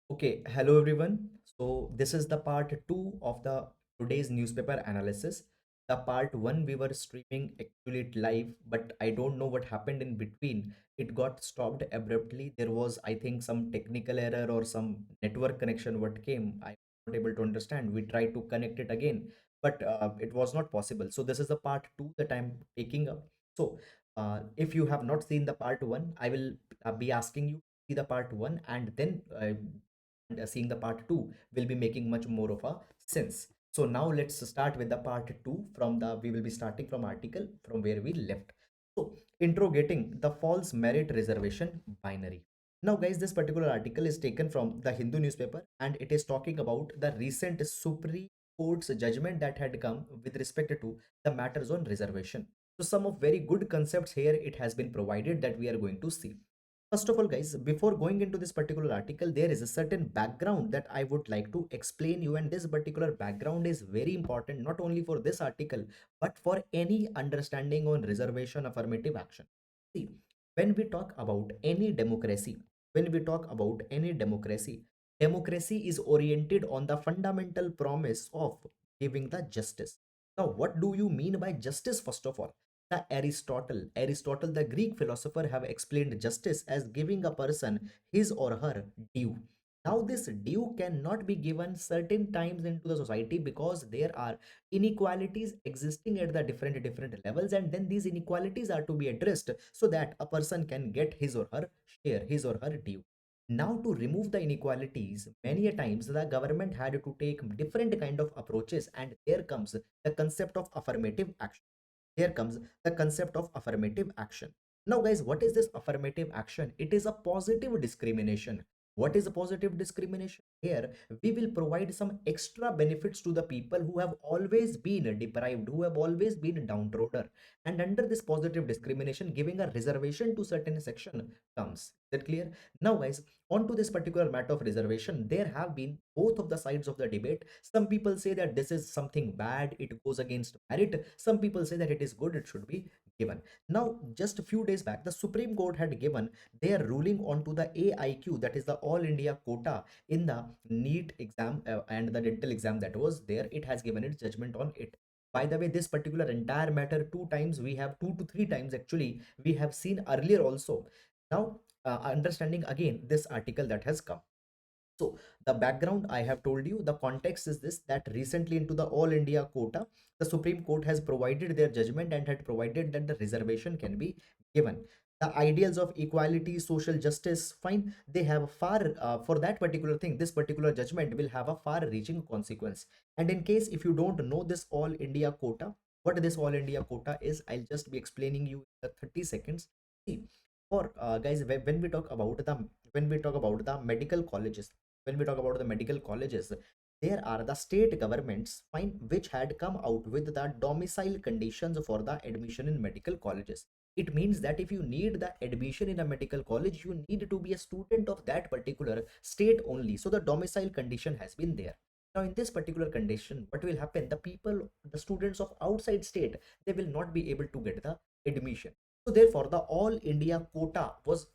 Okay, hello everyone. So this is the part 2 of the today's newspaper analysis. The part 1 we were streaming actually it live, but I don't know what happened in between. It got stopped abruptly. There was, I think, some technical error or some network connection what came. I was not able to understand. We tried to connect it again, but it was not possible. So this is the part 2 that I'm taking up. So if you have not seen the part 1, I will be asking you to see the part 1 and then seeing the part 2 will be making much more of a sense. So now let's start with the part 2 from the we will be starting from article from where we left. So interrogating the false merit reservation binary. Now guys, this particular article is taken from the Hindu newspaper and it is talking about the recent Supreme Court's judgment that had come with respect to the matters on reservation. So some of very good concepts here it has been provided that we are going to see. First of all, guys, before going into this particular article, there is a certain background that I would like to explain you, and this particular background is very important not only for this article but for any understanding on reservation affirmative action. See, when we talk about any democracy, when we talk about any democracy, democracy is oriented on the fundamental promise of giving the justice. Now, what do you mean by justice, first of all? Aristotle, the Greek philosopher, have explained justice as giving a person his or her due. Now, this due cannot be given certain times into the society because there are inequalities existing at the different levels, and then these inequalities are to be addressed so that a person can get his or her share, his or her due. Now, to remove the inequalities, many a times the government had to take different kind of approaches, and there comes the concept of affirmative action. Here comes the concept of affirmative action. Now, guys, what is this affirmative action? It is a positive discrimination. What is a positive discrimination? Here, we will provide some extra benefits to the people who have always been deprived, who have always been downtrodden. And under this positive discrimination, giving a reservation to certain section comes. Is that clear? Now, guys, on to this particular matter of reservation, there have been both of the sides of the debate. Some people say that this is something bad, it goes against merit. Some people say that it is good, it should be given. Now, just a few days back, the Supreme Court had given their ruling onto the AIQ, that is the All India quota in the NEET exam and the dental exam that was there. It has given its judgment on it. By the way, this particular entire matter two times, we have two to three times actually, we have seen earlier also. Now, understanding again this article that has come. So the background I have told you, the context is this, that recently into the All India quota, the Supreme Court has provided their judgment and had provided that the reservation can be given. The ideals of equality, social justice, fine, they have far, for that particular thing, this particular judgment will have a far reaching consequence. And in case if you don't know this All India quota, what this All India quota is, I'll just be explaining you in the 30 seconds. See, for guys, when we talk about the medical colleges, when we talk about the medical colleges, there are the state governments, fine, which had come out with the domicile conditions for the admission in medical colleges. It means that if you need the admission in a medical college, you need to be a student of that particular state only. So the domicile condition has been there. Now, in this particular condition, what will happen? The people, the students of outside state, they will not be able to get the admission. So therefore, the All India quota was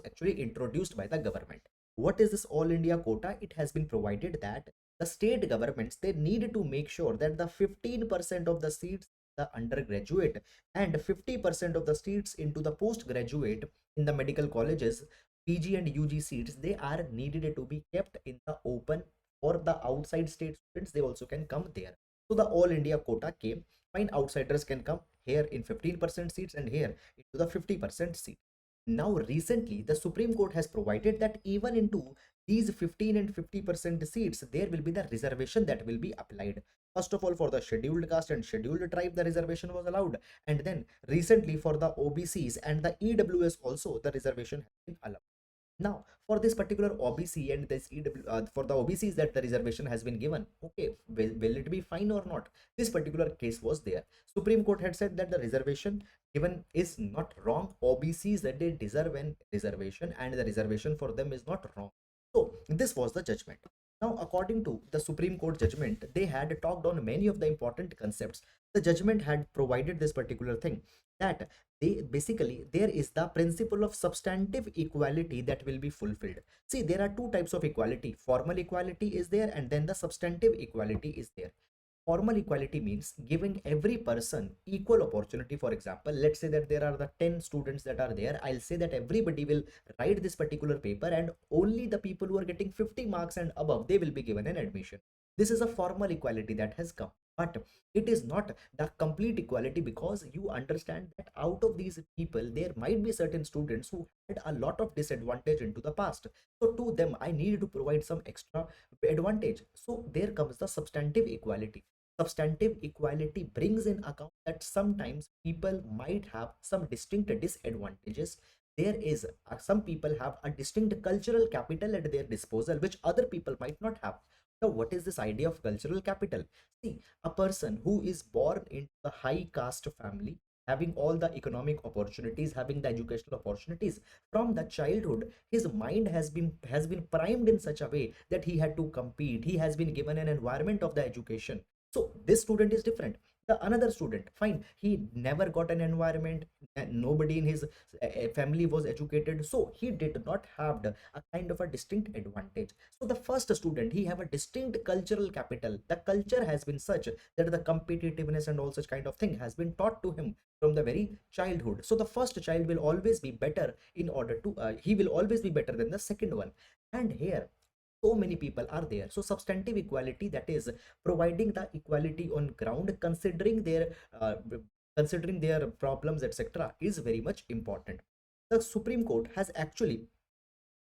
actually introduced by the government. What is this All India quota? It has been provided that the state governments, they need to make sure that the 15% of the seats the undergraduate and 50% of the seats into the postgraduate in the medical colleges, PG and UG seats, they are needed to be kept in the open for the outside state students. They also can come there. So the All India quota came. Fine, outsiders can come here in 15% seats and here into the 50% seat. Now, recently, the Supreme Court has provided that even into these 15 and 50% seats, there will be the reservation that will be applied. First of all, for the scheduled caste and scheduled tribe, the reservation was allowed. And then recently for the OBCs and the EWS also, the reservation has been allowed. Now, for this particular OBC and this EW, for the OBCs that the reservation has been given, okay, will it be fine or not? This particular case was there. Supreme Court had said that the reservation given is not wrong. OBCs that they deserve an reservation and the reservation for them is not wrong. So this was the judgment. Now, according to the Supreme Court judgment, they had talked on many of the important concepts. The judgment had provided this particular thing, that they basically there is the principle of substantive equality that will be fulfilled. See, there are two types of equality. Formal equality is there, and then the substantive equality is there. Formal equality means giving every person equal opportunity. For example, let's say that there are the 10 students that are there. I'll say that everybody will write this particular paper, and only the people who are getting 50 marks and above, they will be given an admission. This is a formal equality that has come, but it is not the complete equality, because you understand that out of these people there might be certain students who had a lot of disadvantage into the past. So to them I need to provide some extra advantage. So there comes the substantive equality. Substantive equality brings in account that sometimes people might have some distinct disadvantages. There is some people have a distinct cultural capital at their disposal which other people might not have. Now, what is this idea of cultural capital? See, a person who is born into a high caste family, having all the economic opportunities, having the educational opportunities from the childhood, his mind has been primed in such a way that he had to compete. He has been given an environment of the education. So this student is different. The another student, fine, he never got an environment, and nobody in his family was educated, so he did not have a kind of a distinct advantage. So the first student, he have a distinct cultural capital. The culture has been such that the competitiveness and all such kind of thing has been taught to him from the very childhood. So the first child will always be better in order to he will always be better than the second one. And here so many people are there. So substantive equality, that is providing the equality on ground, considering their problems, etc., is very much important. The Supreme Court has actually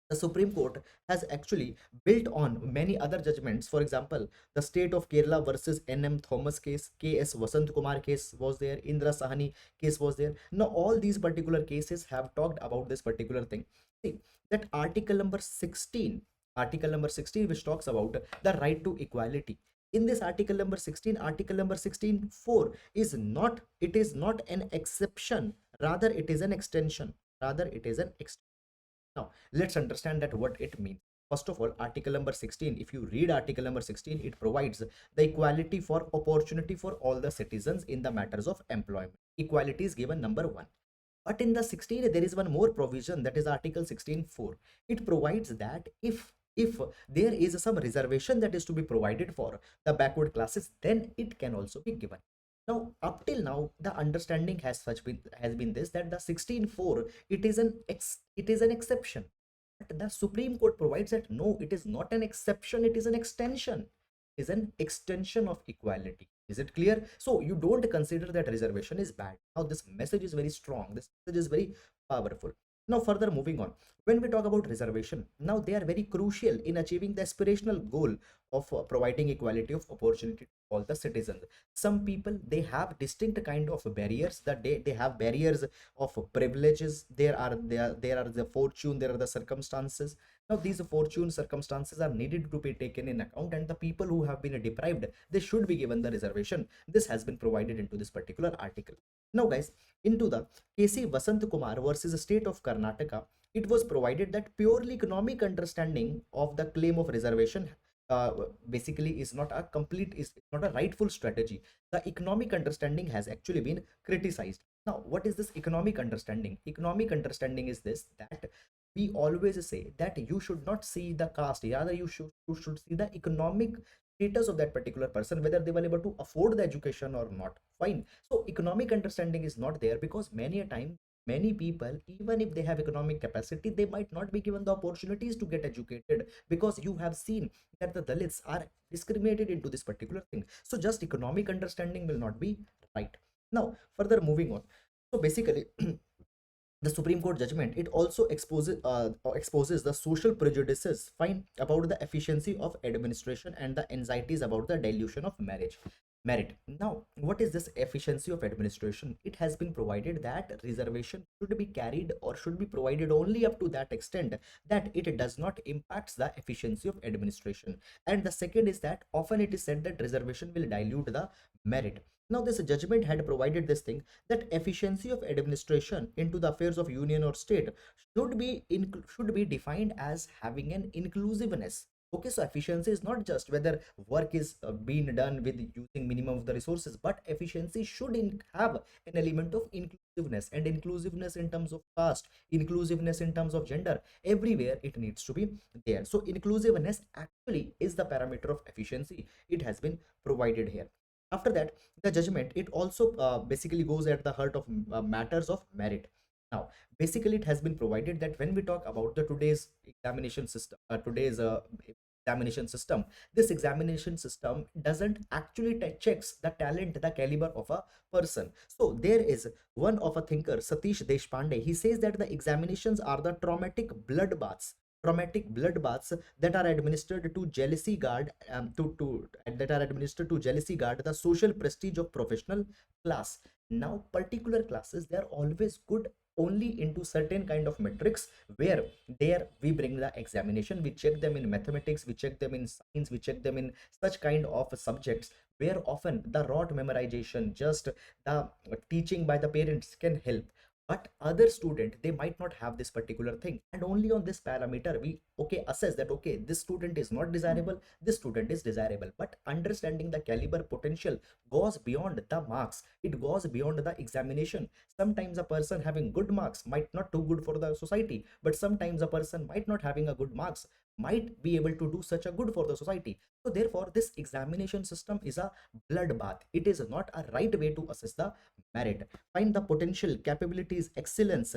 the Supreme Court has actually built on many other judgments. For example, the state of Kerala versus N.M. Thomas case, K.S. Vasant Kumar case was there, Indra Sahani case was there. Now, all these particular cases have talked about this particular thing. See, that Article number 16, which talks about the right to equality. In this Article number 16, Article number 16.4 is not, it is not an exception, rather it is an extension. Rather, it is an extension. Now, let's understand that what it means. First of all, Article number 16, if you read Article number 16, it provides the equality for opportunity for all the citizens in the matters of employment. Equality is given number one. But in the 16, there is one more provision, that is Article 16.4. It provides that if there is some reservation that is to be provided for the backward classes, then it can also be given. Now, up till now, the understanding has been this, that the 16.4, it is an exception. But the Supreme Court provides that no, it is not an exception, it is an extension. It is an extension of equality. Is it clear? So you don't consider that reservation is bad. Now this message is very strong. This message is very powerful. Now further moving on, when we talk about reservation, now they are very crucial in achieving the aspirational goal of providing equality of opportunity to all the citizens. Some people, they have distinct kind of barriers, that they have barriers of privileges. There are the fortune, there are the circumstances. Now these fortune circumstances are needed to be taken in account, and the people who have been deprived, they should be given the reservation. This has been provided into this particular article. Now guys, into the KC Vasant Kumar versus State of Karnataka, it was provided that purely economic understanding of the claim of reservation uh, basically is not a rightful strategy. The economic understanding has actually been criticized. Now, what is this economic understanding? Economic understanding is this, that we always say that you should not see the caste, rather you should see the economic status of that particular person, whether they were able to afford the education or not. Fine. So economic understanding is not there, because many a time many people, even if they have economic capacity, they might not be given the opportunities to get educated, because you have seen that the Dalits are discriminated into this particular thing. So just economic understanding will not be right. Now further moving on, so basically the Supreme Court judgment, it also exposes the social prejudices, fine, about the efficiency of administration and the anxieties about the dilution of merit. Now, what is this efficiency of administration? It has been provided that reservation should be carried or should be provided only up to that extent that it does not impact the efficiency of administration. And the second is that often it is said that reservation will dilute the merit. Now, this judgment had provided this thing, that efficiency of administration into the affairs of union or state should be defined as having an inclusiveness. Okay, so efficiency is not just whether work is being done with using minimum of the resources, but efficiency should have an element of inclusiveness, and inclusiveness in terms of caste, inclusiveness in terms of gender, everywhere it needs to be there. So inclusiveness actually is the parameter of efficiency. It has been provided here. After that, the judgment, it also basically goes at the heart of matters of merit. Now, basically it has been provided that when we talk about the today's examination system, today's examination system, this examination system doesn't actually checks the talent, the caliber of a person. So there is one of a thinker, Satish Deshpande. He says that the examinations are the traumatic bloodbaths that are administered to jealousy guard to that are administered to jealousy guard the social prestige of professional class. Now particular classes, they are always good only into certain kind of metrics, where there we bring the examination, we check them in mathematics, we check them in science, we check them in such kind of subjects where often the rote memorization, just the teaching by the parents can help. But other student, they might not have this particular thing, and only on this parameter we okay assess that okay, this student is not desirable, this student is desirable. But understanding the caliber potential goes beyond the marks, it goes beyond the examination. Sometimes a person having good marks might not too good for the society, but sometimes a person might not having a good marks might be able to do such a good for the society. So therefore this examination system is a bloodbath, it is not a right way to assess the merit. Find the potential, capabilities, excellence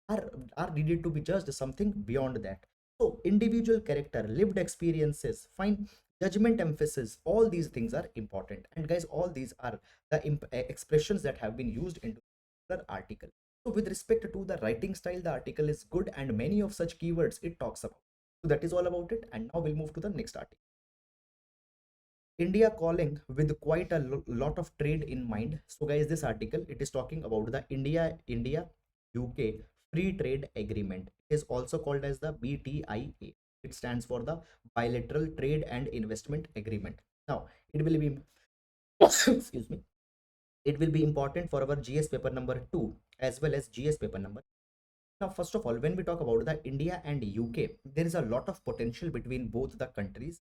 are are needed to be judged something beyond that. So individual character, lived experiences, fine, judgment, emphasis, all these things are important. And guys, all these are the expressions that have been used into the article. So with respect to the writing style, the article is good, and many of such keywords it talks about. So that is all about it, and now we'll move to the next article. India calling with quite a lot of trade in mind. So guys, this article, it is talking about the India UK Free Trade Agreement. It is also called as the BTIA. It stands for the Bilateral Trade and Investment Agreement. Now, it will be excuse me. It will be important for our GS paper number 2 as well as GS paper number. Now, first of all, when we talk about the India and UK, there is a lot of potential between both the countries.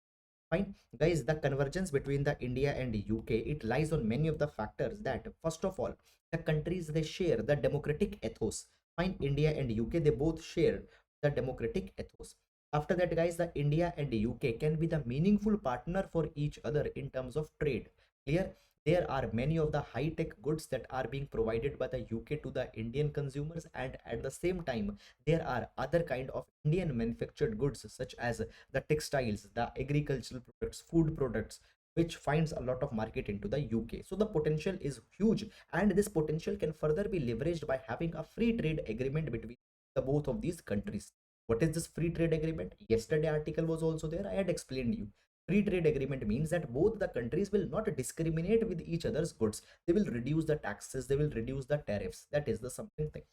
Fine, guys, the convergence between the India and UK, it lies on many of the factors that, first of all, the countries, they share the democratic ethos. Fine, India and UK, they both share the democratic ethos. After that, guys, the India and UK can be the meaningful partner for each other in terms of trade. Clear? There are many of the high-tech goods that are being provided by the UK to the Indian consumers, and at the same time, there are other kind of Indian manufactured goods such as the textiles, the agricultural products, food products, which finds a lot of market into the UK. So the potential is huge, and this potential can further be leveraged by having a free trade agreement between the both of these countries. What is this free trade agreement? Yesterday article was also there. I had explained you. Free trade agreement means that both the countries will not discriminate with each other's goods. They will reduce the taxes, they will reduce the tariffs. That is the something thing.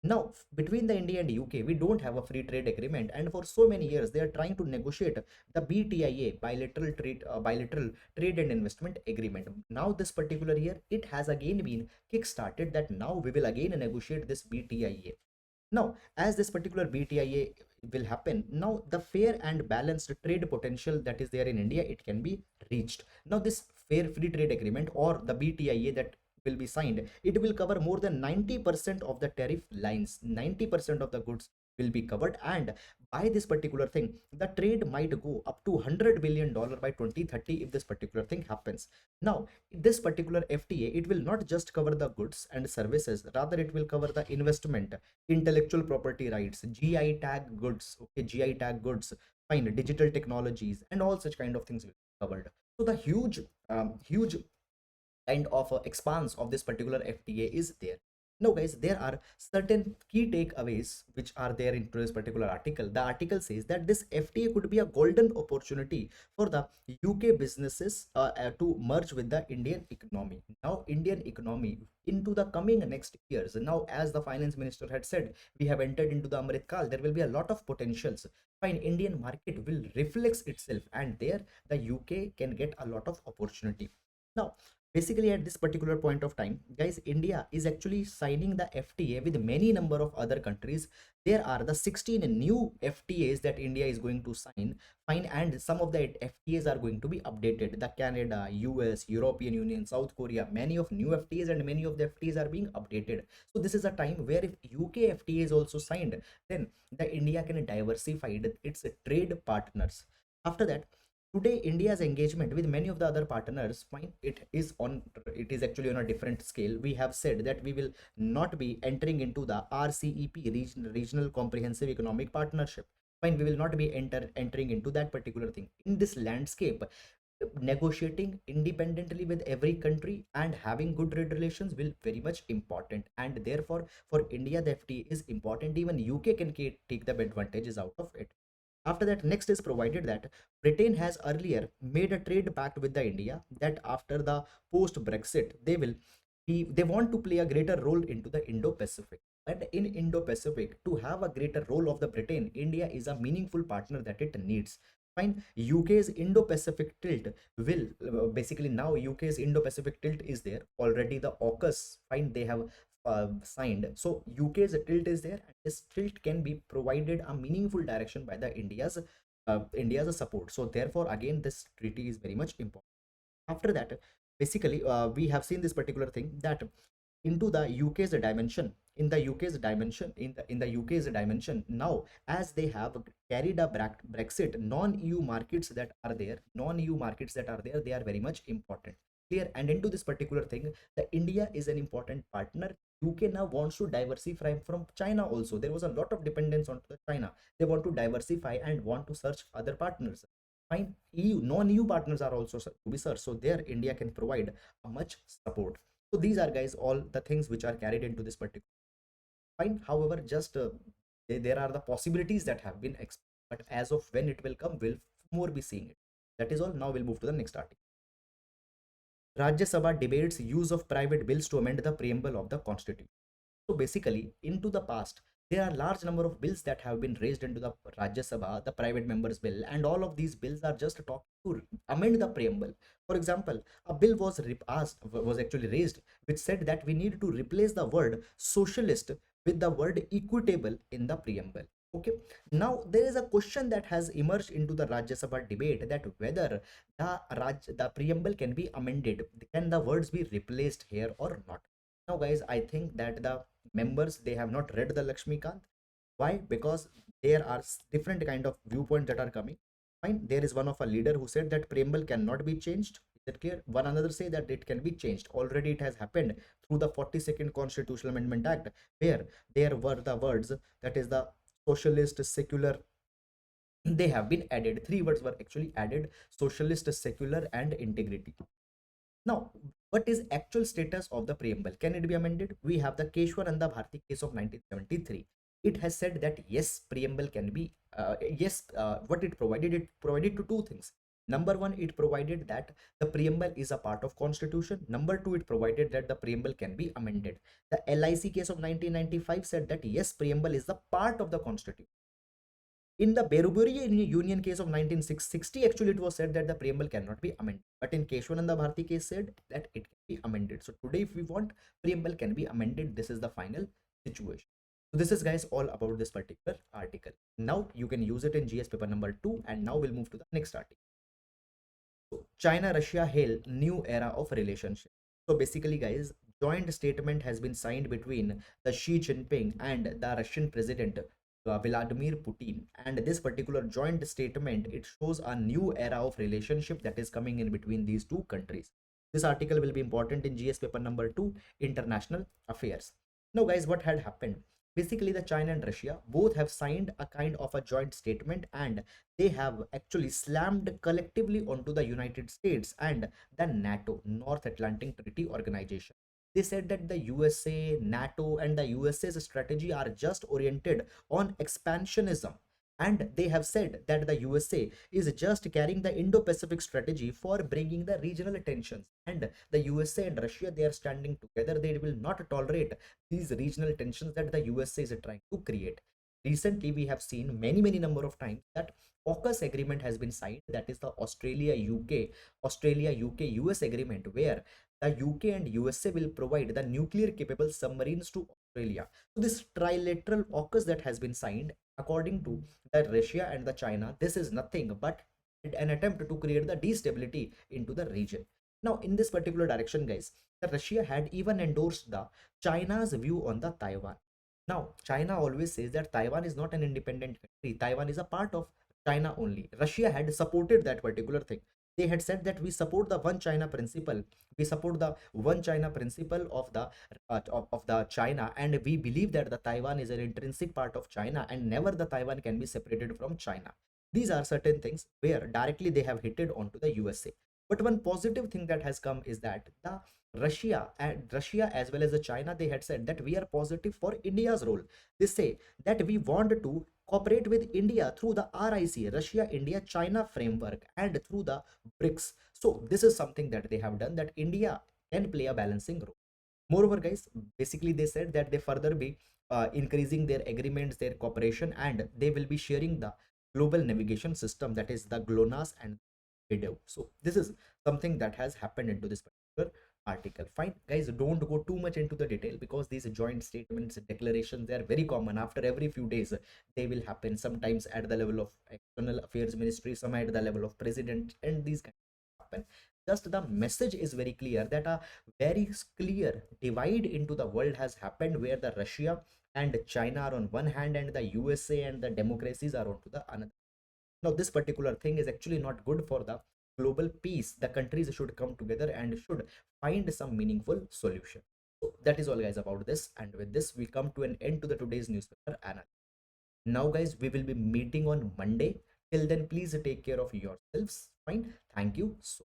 Now, between the India and UK, we don't have a free trade agreement, and for so many years they are trying to negotiate the BTIA, bilateral trade and investment agreement. Now, this particular year, it has again been kick-started that now we will again negotiate this BTIA. Now, as this particular BTIA will happen, now the fair and balanced trade potential that is there in India, it can be reached. Now, this fair free trade agreement or the BTIA that will be signed, it will cover more than 90% of the tariff lines. 90% of the goods will be covered, and by this particular thing, the trade might go up to $100 billion by 2030 if this particular thing happens. Now, this particular FTA, it will not just cover the goods and services, rather it will cover the investment, intellectual property rights, GI tag goods, okay, GI tag goods, fine, digital technologies, and all such kind of things will be covered. So the huge kind of expanse of this particular FTA is there. Now, guys, there are certain key takeaways which are there in this particular article. The article says that this FTA could be a golden opportunity for the UK businesses to merge with the Indian economy. Now, Indian economy into the coming next years. Now, as the finance minister had said, we have entered into the Amrit Kal. There will be a lot of potentials. Fine, Indian market will reflex itself, and there the UK can get a lot of opportunity. Now, Basically at this particular point of time, guys, India is actually signing the FTA with many number of other countries. There are the 16 new FTAs that India is going to sign, and some of the FTAs are going to be updated. The Canada, US, European Union, South Korea, many of new FTAs, and many of the FTAs are being updated. So this is a time where if UK FTA is also signed, then the India can diversify its trade partners. After that, today India's engagement with many of the other partners, fine, it is actually on a different scale. We have said that we will not be entering into the RCEP, regional comprehensive economic partnership. Fine, we will not be entering into that particular thing. In this landscape, negotiating independently with every country and having good trade relations will very much important, and therefore for India the FTA is important. Even UK can take the advantages out of it. After that, next is provided that Britain has earlier made a trade pact with the India that after the post Brexit they want to play a greater role into the Indo-Pacific. And in Indo-Pacific, to have a greater role of the Britain, India is a meaningful partner that it needs. Fine, UK's Indo-Pacific tilt will basically now UK's Indo-Pacific tilt is there already. The AUKUS, fine, they have signed. So UK's tilt is there, and this tilt can be provided a meaningful direction by the India's support. So therefore, again, this treaty is very much important. After that, basically, we have seen this particular thing that into the UK's dimension, in the UK's dimension, in the UK's dimension now, as they have carried a Brexit, non-EU markets that are there, they are very much important. Clear. And into this particular thing, the India is an important partner. UK now wants to diversify from China also. There was a lot of dependence on the China. They want to diversify and want to search other partners. Fine, EU, non-EU partners are also to be searched. So there India can provide a much support. So these are, guys, all the things which are carried into this particular. Fine. However, just there are the possibilities that have been explored, but as of when it will come, we'll more be seeing it. That is all. Now we'll move to the next article. Rajya Sabha debates use of private bills to amend the preamble of the Constitution. So basically, into the past, there are large number of bills that have been raised into the Rajya Sabha, the private members bill, and all of these bills are just talking to amend the preamble. For example, a bill was actually raised, which said that we need to replace the word socialist with the word equitable in the preamble. Okay. Now there is a question that has emerged into the Rajya Sabha debate, that whether the preamble can be amended, can the words be replaced here or not? Now, guys, I think that the members, they have not read the Lakshmikant. Why? Because there are different kind of viewpoints that are coming. Fine, there is one of a leader who said that preamble cannot be changed. Is that clear? One another say that it can be changed. Already it has happened through the 42nd Constitutional Amendment Act, where there were the words, that is the socialist, secular, they have been added. Three words were actually added: socialist, secular, and integrity. Now, what is actual status of the preamble? Can it be amended? We have the Keshwananda Bharti case of 1973. It has said that yes, preamble can be, what it provided to two things. Number one, it provided that the preamble is a part of constitution. Number two, it provided that the preamble can be amended. The LIC case of 1995 said that yes, preamble is the part of the constitution. In the Beruburi Union case of 1960, actually it was said that the preamble cannot be amended. But in Keshwananda Bharti case said that it can be amended. So today, if we want, preamble can be amended. This is the final situation. So this is, guys, all about this particular article. Now you can use it in GS paper number 2. And now we'll move to the next article. So China Russia hail new era of relationship. So basically, guys, joint statement has been signed between the Xi Jinping and the Russian president Vladimir Putin. And this particular joint statement, it shows a new era of relationship that is coming in between these two countries. This article will be important in GS paper number 2, international affairs. Now, guys, what had happened? Basically, the China and Russia both have signed a kind of a joint statement, and they have actually slammed collectively onto the United States and the NATO, North Atlantic Treaty Organization. They said that the USA, NATO, and the USA's strategy are just oriented on expansionism. And they have said that the USA is just carrying the Indo-Pacific strategy for bringing the regional tensions. And the USA and Russia, they are standing together. They will not tolerate these regional tensions that the USA is trying to create. Recently, we have seen many number of times that AUKUS agreement has been signed. That is the Australia UK US agreement, where the UK and USA will provide the nuclear capable submarines to Australia. So this trilateral AUKUS that has been signed, according to the Russia and the China, this is nothing but an attempt to create the destability into the region. Now, in this particular direction, guys, the Russia had even endorsed the China's view on the Taiwan. Now, China always says that Taiwan is not an independent country. Taiwan is a part of China only. Russia had supported that particular thing. They had said that we support the one China principle. We support the one China principle of the China, and we believe that the Taiwan is an intrinsic part of China, and never the Taiwan can be separated from China. These are certain things where directly they have hitted onto the USA. But one positive thing that has come is that the Russia as well as the China, they had said that we are positive for India's role. They say that we want to cooperate with India through the RIC, Russia, India, China framework, and through the BRICS. So this is something that they have done, that India can play a balancing role. Moreover, guys, basically they said that they further be increasing their agreements, their cooperation, and they will be sharing the global navigation system, that is the GLONASS and video. So this is something that has happened into this particular article. Fine, guys, don't go too much into the detail, because these joint statements, declarations, they are very common. After every few days, they will happen. Sometimes at the level of external affairs ministry, some at the level of president, and these kind of happen. Just the message is very clear that a very clear divide into the world has happened, where the Russia and China are on one hand, and the USA and the democracies are on to the another. Now, this particular thing is actually not good for the global peace. The countries should come together and should find some meaningful solution. So that is all, guys, about this. And with this, we come to an end to the today's newspaper analysis. Now, guys, we will be meeting on Monday. Till then, please take care of yourselves. Fine. Thank you so